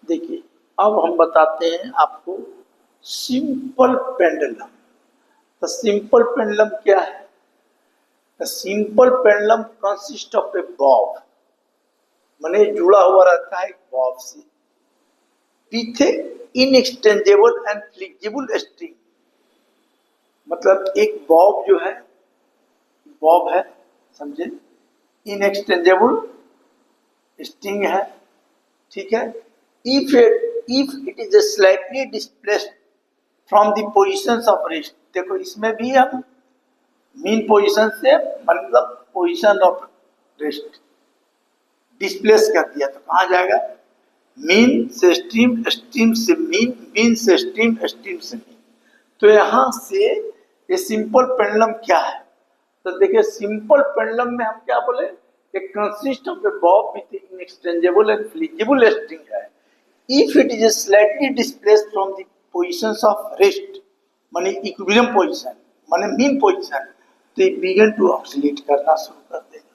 देखिए, अब हम बताते हैं आपको सिंपल पेंडुलम। तो सिंपल पेंडुलम क्या है? The simple pendulum consist of a Bob, माने जुड़ा हुआ रहता है एक बॉब से, with inexchangeable and flexible string. मतलब एक बॉब जो है, बॉब है, समझे, इनएक्सचेंजेबल स्ट्रिंग है, ठीक है। If it is slightly displaced from the position of rest, देखो इसमें भी हम मीन पोजीशन से मतलब पोजीशन ऑफ रेस्ट डिस्प्लेस कर दिया तो कहाँ जाएगा? मीन से स्ट्रीम, स्ट्रीम से मीन, मीन से स्ट्रीम, स्ट्रीम से मीन। तो यहाँ से ये सिंपल पेंडुलम क्या है? तो देखिए, सिंपल पेंडुलम में हम क्या बोले? एक consist of a bob with inexchangeable and flexible string है। If it is slightly displaced from the positions of rest, माने इक्विलिब्रियम पोजीशन, माने मीन पोजीशन, तो ये बिगन टू ऑक्सीलेट करना शुरू कर देगा।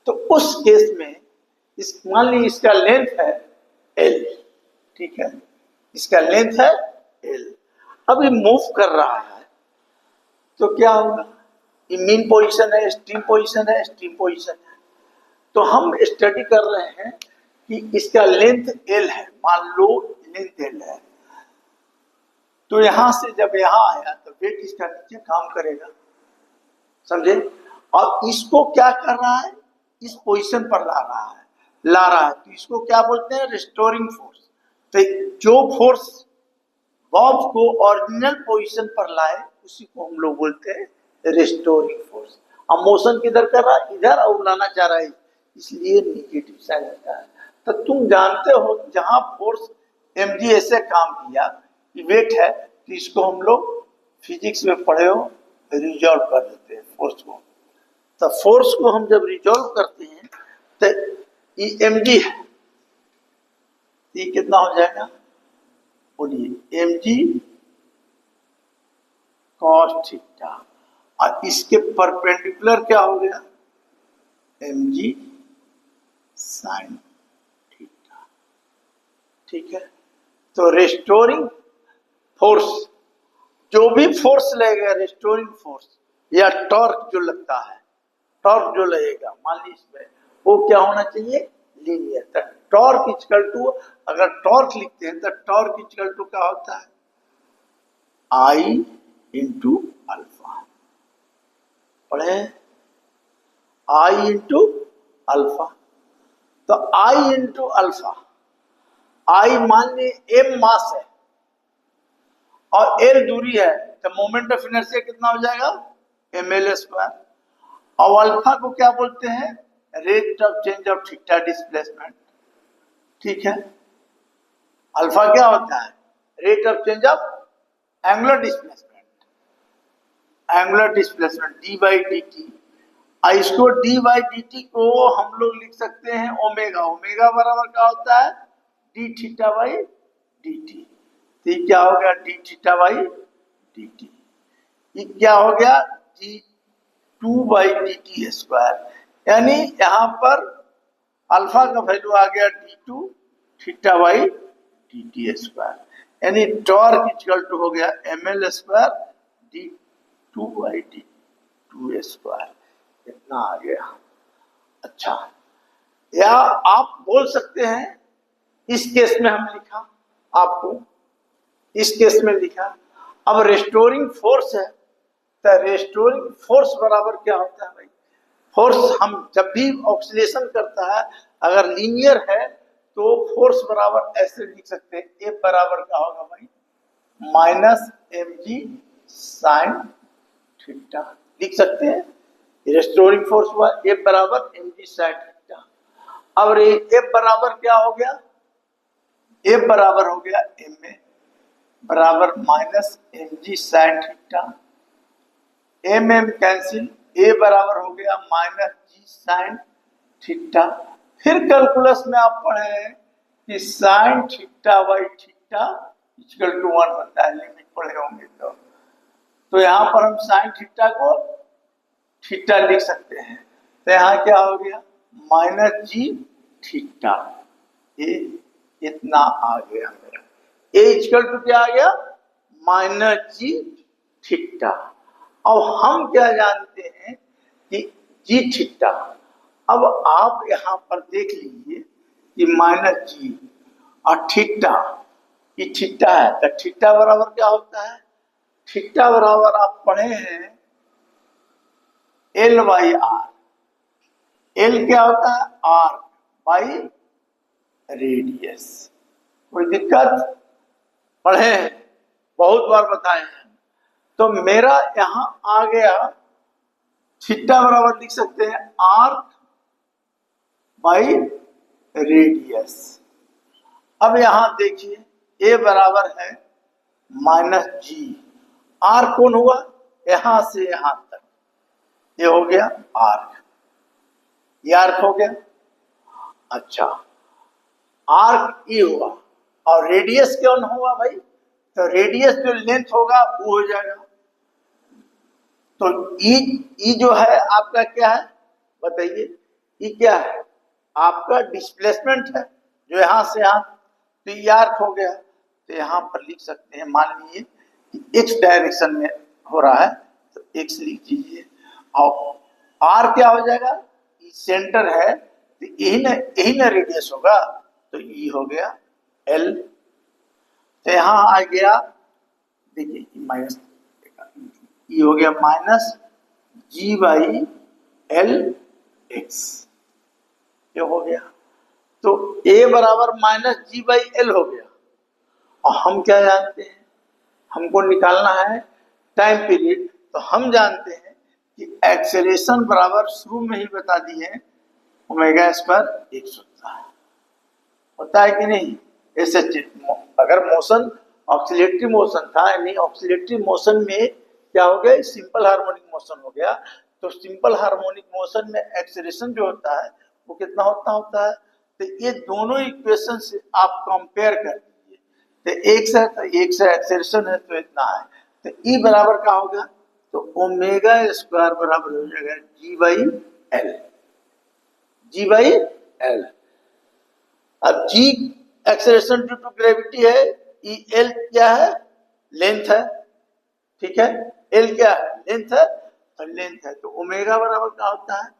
तो उस केस में इस मान ली इसका लेंथ है L, ठीक है, इसका लेंथ है L। अब ये मूव कर रहा है तो क्या होगा? ये मीन पोजीशन है, स्ट्रीम पोजीशन है, स्ट्रीम पोजीशन है। तो हम स्टडी कर रहे हैं कि इसका लेंथ L है, मान लो लेंथ L है, तो यहां से जब यहां आया तो वेट इसका नीचे काम करेगा, समझे। और इसको क्या कर रहा है? इस पोजीशन पर ला रहा है, तो इसको क्या बोलते हैं? Restoring force. तो जो फोर्स बॉब को ओरिजिनल पोजीशन पर लाए उसी को हम लोग बोलते हैं रिस्टोरिंग फोर्स। अब मोशन किधर कर रहा है? इधर, और लाना चाह रहा है, इसलिए नेगेटिव साइन होता है। तो तुम जानते हो जहां फोर्स mg ऐसे काम किया, वेट है, तो इसको हम लोग फिजिक्स में पढ़े हो, रिजॉल्व कर देते हैं फोर्स को। तो फोर्स को हम जब रिजॉल्व करते हैं तो ये mg है, ये कितना हो जाएगा? बोलिए, mg cos थीटा, और इसके परपेंडिकुलर क्या हो गया? mg sin थीटा, ठीक है। तो रेस्टोरिंग फोर्स, जो भी फोर्स लगेगा, रेस्टोरिंग फोर्स या टॉर्क जो लगता है, टॉर्क जो लगेगा मान लीजिए इसमें, वो क्या होना चाहिए? लीनियर। तो टॉर्क इक्वल टू, अगर टॉर्क लिखते हैं तो टॉर्क इक्वल टू क्या होता है? आई इंटू अल्फा। पढ़े? आई इंटू अल्फा। तो आई इंटू अल्फा, आई मान लीजिए एम मास है और एल दूरी है, तो मोमेंट ऑफ इनर्शिया कितना हो जाएगा? ml square. और अल्फा को क्या बोलते हैं? Rate of change of theta displacement, ठीक है। अल्फा क्या होता है? Rate of change of angular displacement, angular displacement D by d T. इसको डी बाई डी टी को हम लोग लिख सकते हैं ओमेगा। ओमेगा बराबर क्या होता है? D theta by d t. तो ये क्या हो गया? D theta by d t. ये क्या हो गया? D two by d t square. यानी यहां पर अल्फा का वैल्यू आ गया d two theta by d t square, यानी टॉर्क इक्वल टू हो गया ml square d two by d two square. इतना आ गया। अच्छा, या आप बोल सकते हैं इस केस में हम लिखा, आपको इस केस में लिखा। अब रेस्टोरिंग फोर्स है, तो रेस्टोरिंग फोर्स बराबर क्या होता है भाई? फोर्स हम जब भी ऑक्सीलेशन करता है, अगर लीनियर है तो फोर्स बराबर ऐसे लिख सकते हैं, F बराबर क्या होगा भाई? माइनस mg साइन थीटा लिख सकते हैं। रेस्टोरिंग फोर्स हुआ F बराबर mg साइन थीटा। अब F बराबर क्या हो गया? F बराबर हो गया ma बराबर minus mg sine theta. mm cancel, a बराबर हो गया माइनस जी साइन थीटा। फिर कैलकुलस में आप पढ़े हैं कि sine theta by theta equal to 1 होता है, लिमिट पढ़े होंगे तो यहाँ पर हम साइन थीटा को थीटा लिख सकते हैं। तो यहाँ क्या हो गया? माइनस जी थीटा, ये इतना आ गया मेरा। ए इक्वल टू क्या आ गया, माइनस जी थीटा। अब हम क्या जानते हैं कि जी थीटा। अब आप यहां पर देख लीजिए कि माइनस जी और थीटा, ये थीटा है तो थीटा बराबर क्या होता है, थीटा बराबर आप पढ़े हैं एल बाई आर। एल क्या होता है, आर बाई रेडियस। कोई दिक्कत, पढ़े हैं, बहुत बार बताए हैं। तो मेरा यहां आ गया थीटा बराबर लिख सकते हैं आर बाई रेडियस। अब यहां देखिए ए बराबर है माइनस जी, आर कौन हुआ, यहां से यहां तक, ये हो गया आर्क, ये आर्क हो गया। अच्छा, आर्क ई हुआ और रेडियस कौन हुआ भाई, तो रेडियस जो लेंथ होगा वो हो जाएगा। तो ई जो है आपका क्या है बताइए, ई क्या है, आपका डिस्प्लेसमेंट है जो यहां से यहां, तो ये आर्क हो गया। तो यहां पर लिख सकते हैं, मान लीजिए कि एक्स डायरेक्शन में हो रहा है तो एक्स लिख दीजिए, और आर क्या हो जाएगा, ई सेंटर है तो यही ना रेडियस होगा, तो ई हो गया एल। तो यहां आ गया देखिए माइनस, ये हो गया minus g by l x, ये हो गया। तो ए बराबर माइनस जी बाई एल हो गया। और हम क्या जानते हैं, हमको निकालना है टाइम पीरियड। तो हम जानते हैं कि एक्सेलरेशन बराबर शुरू में ही बता दिए ओमेगा स्क्वायर एक्स होता है कि नहीं। ऐसे अगर मोशन ऑक्सीलेटरी मोशन था, यानी ऑक्सीलेटरी मोशन में क्या हो गया, सिंपल हार्मोनिक मोशन हो गया। तो सिंपल हार्मोनिक मोशन में एक्सेलरेशन जो होता है वो कितना होता है। तो ये दोनों इक्वेशन से आप कंपेयर कर दीजिए, तो एक से एक्सेलरेशन है तो इतना है, तो ई बराबर क्या होगा, तो ओमेगा स्क्वायर बराबर हो जाएगा g by l, g by l. अब g acceleration due to gravity है, ई एल क्या है, लेंथ है, ठीक है, एल क्या है, लेंथ है, और लेंथ है तो ओमेगा बराबर क्या होता है,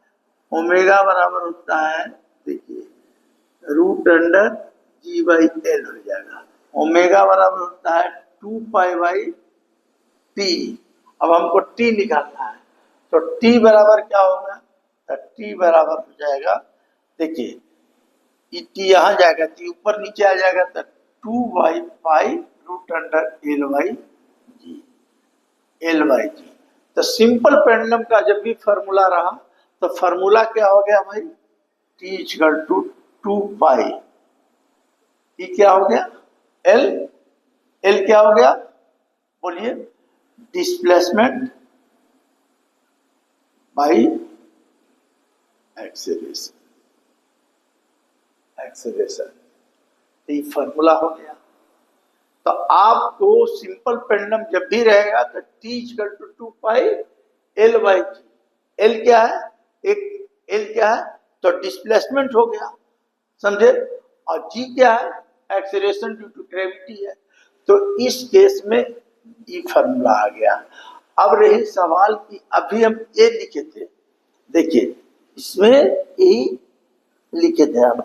ओमेगा बराबर होता है देखिए root under g by l हो जाएगा। ओमेगा बराबर होता है 2 पाई बाई टी। अब हमको टी निकालना है, तो टी बराबर क्या होगा, तो टी बराबर हो जाएगा देखिए, टी यहाँ जाएगा, टी ऊपर नीचे आ जाएगा, तो 2 by pi root under l by g, l by g. तो सिंपल पेंडुलम का जब भी फॉर्मूला रहा तो फॉर्मूला क्या हो गया भाई, टी इक्वल टू 2 पाई, ये क्या हो गया एल, एल क्या हो गया बोलिए, डिस्प्लेसमेंट बाई एक्सेलरेशन, एक्सेलरेशन, ये फॉर्मूला हो गया। तो आपको सिंपल पेंडुलम जब भी रहेगा तो T equal to 2 pi l by g. L क्या है, एक एल क्या है, तो डिस्प्लेसमेंट हो गया, समझे, और जी क्या है, एक्सेलरेशन ड्यू टू ग्रेविटी है। तो इस केस में ये फॉर्मूला आ गया। अब रही सवाल की, अभी हम ये लिखे थे, देखिए इसमें यही लिखे थे हम,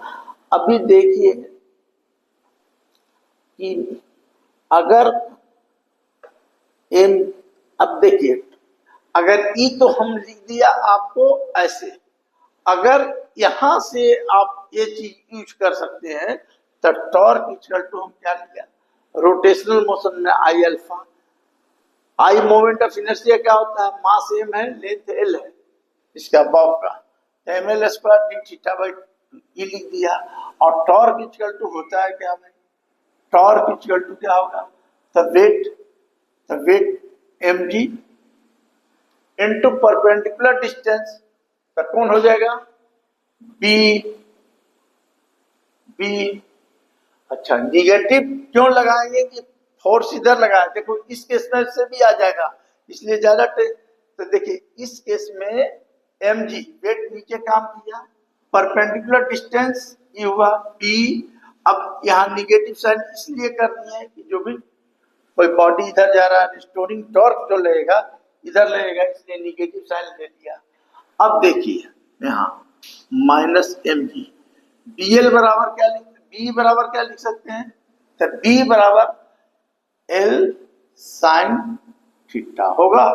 अभी देखिए कि अगर एम, अब देखिए अगर ई तो हम लिख दिया आपको ऐसे, अगर यहां से आप ये चीज यूज कर सकते हैं तो टॉर्क इक्वल टू हम क्या लिया, रोटेशनल मोशन में I alpha, I moment of inertia क्या होता है, मास एम है, लेंथ एल है इसका बॉब का, m l square d theta by e लिख दिया। और टॉर्क इक्वल टू होता है क्या भाई, टॉर्क इक्वल टू क्या होगा, the weight m g into perpendicular distance, तो कौन हो जाएगा बी, बी। अच्छा निगेटिव क्यों लगाएंगे कि फोर्स इधर लगाए, देखो इस केस में से भी आ जाएगा, इसलिए ज्यादा तो देखिए इस केस में mg वेट नीचे काम किया, परपेंडिकुलर डिस्टेंस ये हुआ b, अब यहाँ निगेटिव साइन इसलिए करनी है कि जो भी कोई बॉडी इधर जा रहा है, रिस्टोरिंग टॉर्क जो लगेगा इधर लगेगा, इसलिए निगेटिव साइन ले लिया। अब देखिए यहाँ minus m g, b l बराबर क्या लिख सकते हैं, तो बी बराबर एल साइन थीटा होगा।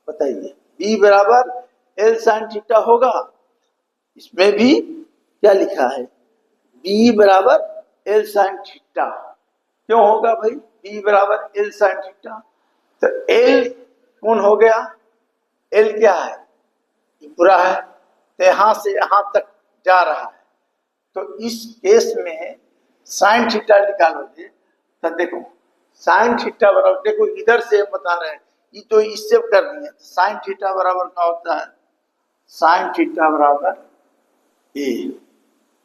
बताइए, बी बराबर एल साइन थीटा होगा। इसमें भी क्या लिखा है, बी बराबर एल साइन थीटा। क्यों होगा भाई बी बराबर एल साइन थीटा, तो एल कौन हो गया, एल क्या है, पूरा है, तो यहां से यहां तक जा रहा है, तो इस केस में साइन थीटा निकालोगे तो देखो साइन थीटा बराबर, देखो इधर से बता रहे हैं, ये तो इससे करनी है, साइन थीटा बराबर क्या होता है, साइन थीटा बराबर ए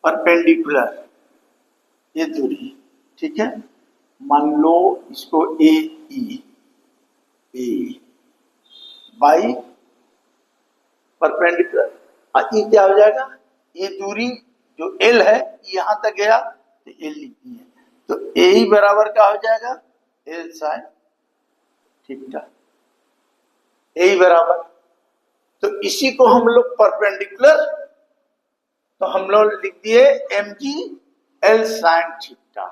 परपेंडिकुलर ये दूरी, ठीक है, मान लो इसको ए बाई परपेंडिकुलर, ये क्या हो जाएगा, ये दूरी जो एल है यहां तक गया तो एल लिखनी है, तो ए बराबर क्या हो जाएगा, एल साइन थीटा, ए बराबर, तो इसी को हम लोग परपेंडिकुलर, तो हम लोग लिख दिए m g l sine theta,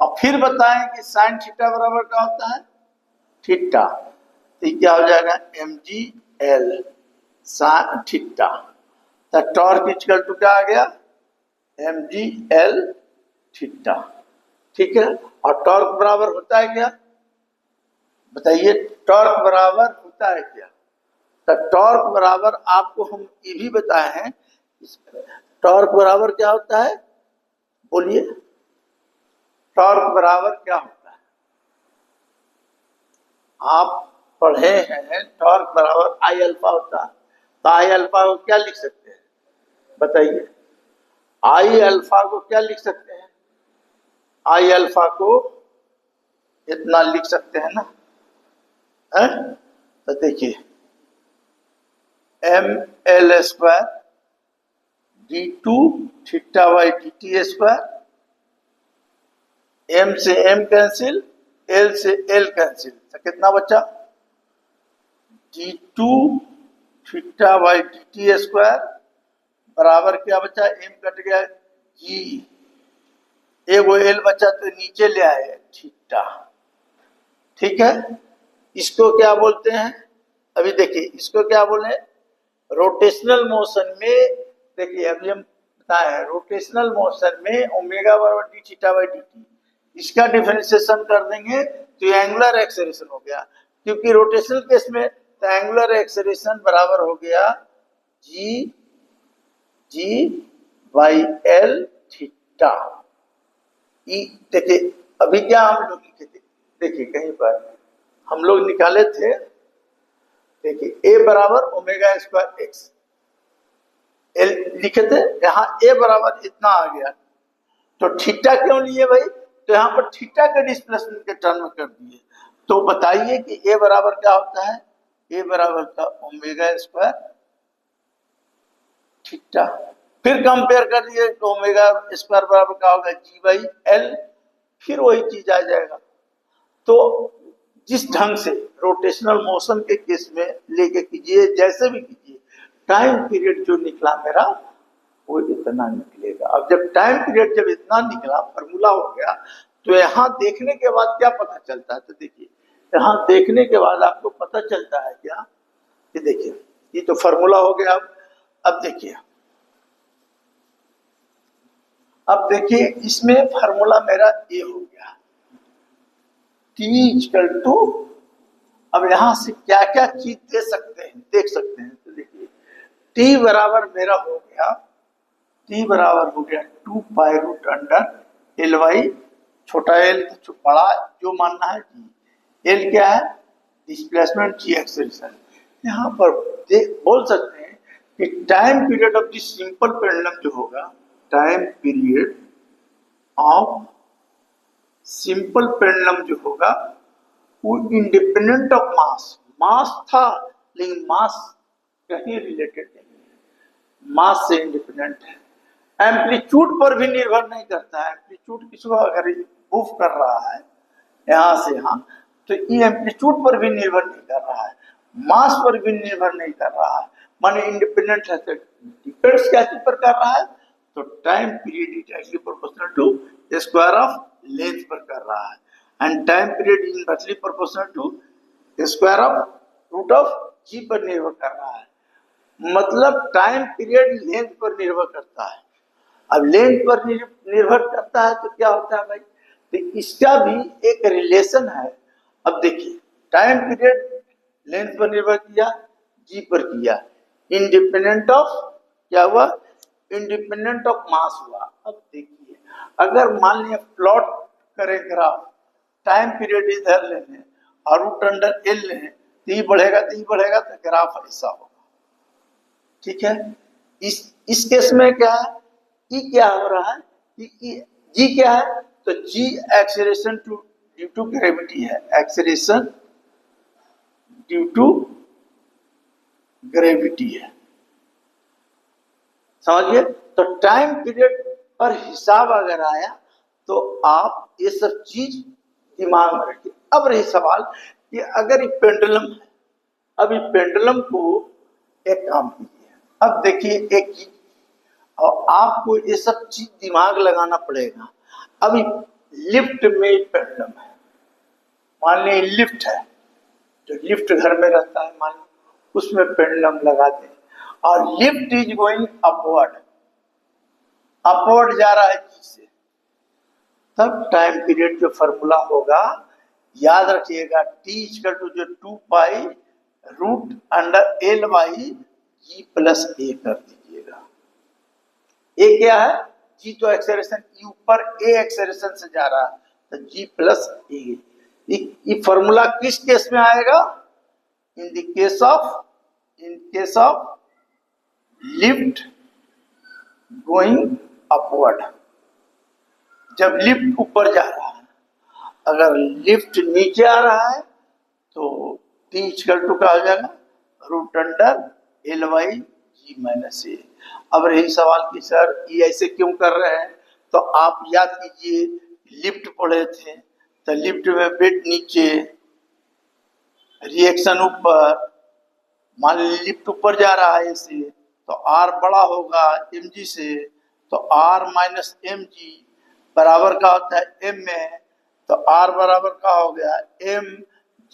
और फिर बताएं कि साइन थीटा बराबर क्या होता है, थीटा, तो क्या हो जाएगा m g l sine theta, तो टॉर्क इक्वल टू क्या आ गया, एम जी एल थीटा, ठीक है। और टॉर्क बराबर होता है क्या, बताइए, टॉर्क बराबर होता है क्या, तो टॉर्क बराबर आपको हम ये भी बताए हैं, टॉर्क बराबर क्या होता है, बोलिए, टॉर्क बराबर क्या होता है, आप पढ़े हैं, टॉर्क बराबर आई अल्फा होता है, तो आई अल्फा को क्या लिख सकते हैं, बताइए, आई अल्फा को क्या लिख सकते हैं, आई अल्फा को इतना लिख सकते हैं ना, है, तो देखिए m l square d two theta by d t square, m से एम कैंसिल, एल से एल कैंसिल, तो कितना बचा, d two theta by d t square बराबर क्या बचा, एम कट गया जी, एगो एल बचा तो नीचे ले आए थीटा, ठीक है। इसको क्या बोलते हैं, अभी देखिए इसको क्या बोले, रोटेशनल मोशन में, देखिए अभी हम बताए हैं रोटेशनल मोशन में ओमेगा बराबर D theta by d T, इसका डिफरेंशिएशन कर देंगे तो एंगुलर एक्सेलरेशन हो गया, क्योंकि रोटेशनल केस में तो एंगुलर एक्सेलरेशन बराबर हो गया जी बाई एल थीटा। देखिए अभी क्या हम लोग लिखे थे, देखिए कहीं पर हम लोग निकाले थे, देखिए ए बराबर ओमेगा स्क्वायर एक्स एल लिखे थे, यहाँ ए बराबर इतना आ गया, तो थीटा क्यों लिए भाई, तो यहाँ पर थीटा के डिस्प्लेसमेंट के टर्म में कर दिए, तो बताइए कि ए बराबर क्या होता है, ए बराबर का ओमेगा स्क्वायर थीटा, फिर कंपेयर कर दिए तो ओमेगा स्क्वायर बराबर क्या होगा, जी बाई एल, फिर वही चीज आ जाएगा। तो जिस ढंग से रोटेशनल मोशन के केस में लेके कीजिए, जैसे भी कीजिए, टाइम पीरियड जो निकला मेरा वो इतना निकलेगा। अब जब टाइम पीरियड जब इतना निकला, फॉर्मूला हो गया, तो यहाँ देखने के बाद क्या पता चलता है, तो देखिए यहाँ देखने के बाद आपको पता चलता है क्या, ये देखिए ये तो फॉर्मूला हो गया। अब देखिए, अब देखिए इसमें फार्मूला मेरा ए हो गया, टी इक्वल टू, अब यहां से क्या क्या चीज दे सकते हैं, देख सकते हैं, तो देखिए टी बराबर मेरा हो गया, टी बराबर हो गया 2 pi root under l y, छोटा एल तो बड़ा जो मानना है जी, एल क्या है डिस्प्लेसमेंट जी एक्सेलरेशन, यहाँ पर बोल सकते हैं कि time period of this simple pendulum जो होगा, time period of simple pendulum जो होगा वो इंडिपेंडेंट ऑफ मास, मास था लेकिन मास कहीं रिलेटेड नहीं है, मास से इंडिपेंडेंट है, एम्पलीट्यूड पर भी निर्भर नहीं करता है। एम्पलीट्यूड किसको अगर मूव कर रहा है यहाँ से यहाँ, तो ये एम्पलीट्यूड पर भी निर्भर नहीं कर रहा है, मास पर भी निर्भर नहीं कर रहा है, माने इंडिपेंडेंट है। तो डिपेंड्स क्या चीज पर कर रहा है, तो time period directly proportional to square of length पर कर रहा है, and time period inversely proportional to square of root of g पर निर्भर कर रहा है। मतलब टाइम पीरियड लेंथ पर निर्भर करता है। अब लेंथ पर निर्भर करता है तो क्या होता है भाई, तो इसका भी एक रिलेशन है। अब देखिए, टाइम पीरियड लेंथ पर निर्भर किया, जी पर किया, इंडिपेंडेंट ऑफ क्या हुआ, इंडिपेंडेंट ऑफ मास हुआ। अब देखिए, अगर मान लिया प्लॉट करें ग्राफ, टाइम पीरियड इधर लेने और रूट अंडर एल लें, तो ये बढ़ेगा तो ग्राफ ऐसा होगा। ठीक है, इस केस में क्या है, ई क्या हो रहा है, जी क्या है, तो जी एक्सेलरेशन ड्यू टू ग्रेविटी है, एक्सेलरेशन ड्यू टू ग्रेविटी है, समझिए। तो टाइम पीरियड पर हिसाब अगर आया तो आप ये सब चीज दिमाग में रखिए। अब रही सवाल कि अगर ये पेंडुलम है, अब ये पेंडुलम को एक काम कीजिए, अब देखिए एक चीज, और आपको ये सब चीज दिमाग लगाना पड़ेगा। अभी लिफ्ट में पेंडुलम है, मान लीजिए लिफ्ट है, जो लिफ्ट घर में रहता है, मान लीजिए उसमें पेंडुलम लगा दें और lift is going upward, upward जा रहा है जी से, तब टाइम पीरियड जो फॉर्मूला होगा याद रखिएगा, टी इक्वल टू जो 2 pi root under l by g plus a कर दीजिएगा। ए क्या है, जी तो एक्सेलरेशन, ई ऊपर, ए एक्सेलरेशन से जा रहा है, तो जी प्लस ए। ये फॉर्मूला किस केस में आएगा, in the case of lift going upward, जब लिफ्ट ऊपर जा रहा है। अगर लिफ्ट नीचे आ रहा है तो टी इक्वल टू का हो जाएगा रूट अंडर एल वाई जी माइनस ए। अब रही सवाल कि सर ये ऐसे क्यों कर रहे हैं, तो आप याद कीजिए लिफ्ट पढ़े थे, तो लिफ्ट में बेड नीचे, रिएक्शन ऊपर, मान लीजिए लिफ्ट ऊपर जा रहा है ऐसे, तो आर बड़ा होगा एम जी से, तो आर माइनस एम जी बराबर का होता है एम में, तो आर बराबर का हो गया एम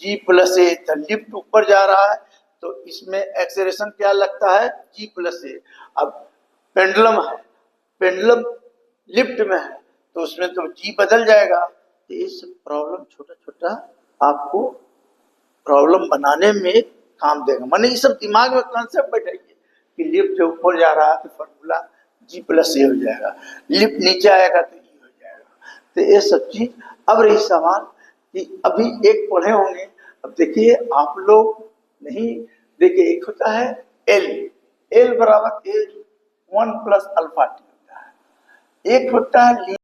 जी प्लस ए। तो लिफ्ट ऊपर जा रहा है तो इसमें एक्सेलरेशन क्या लगता है, जी प्लस ए। अब पेंडुलम है, पेंडुलम लिफ्ट में है तो उसमें तो जी बदल जाएगा। तो इस प्रॉब्लम छोटा छोटा आपको प्रॉब्लम बनाने में काम देगा, माने ये सब दिमाग में कॉन्सेप्ट बैठाइए कि लिफ्ट जो ऊपर जा रहा है तो फॉर्मूला जी प्लस ए हो जाएगा, लिफ्ट नीचे आएगा तो ई हो जाएगा। तो ये सब चीज। अब रही सवाल कि अभी एक पढ़े होंगे, अब देखिए आप लोग नहीं, देखिए एक होता है एल, एल बराबर ए 1 प्लस अल्फा टी होता है, एक होता है